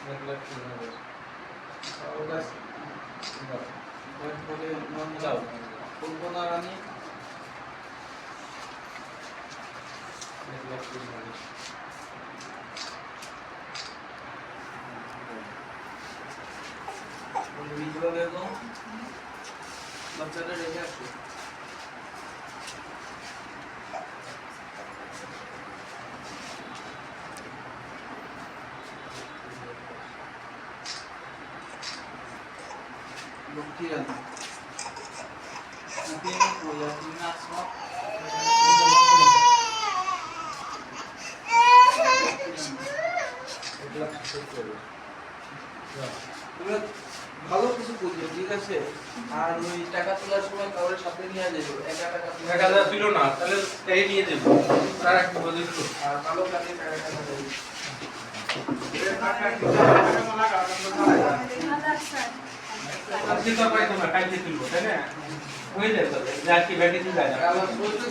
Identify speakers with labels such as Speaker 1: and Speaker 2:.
Speaker 1: 1,03,000
Speaker 2: ওটা বলে
Speaker 1: যাও
Speaker 2: কল্পনা রানী
Speaker 1: 1,03,000
Speaker 2: বিজয় বেগম বাচ্চাটা রেখে আসো লক্ষ্মী রানী ইয়াসমিন আসমা ভালো কিছু করলো ঠিক আছে আর ওই টাকা তোলার সময় কারোর সাথে নিয়ে যাবো একা টাকা
Speaker 1: টাকা ছিল না তাহলে তাই নিয়ে যাব তার কি বলে দিল
Speaker 2: আর ভালো কাজে টাকা দেবো
Speaker 1: আজকে তো পাইতো না কালকে তুলবো তাই না হয়ে যাবে তবে আজকে ব্যাটারি যায় না
Speaker 2: আবার বলতে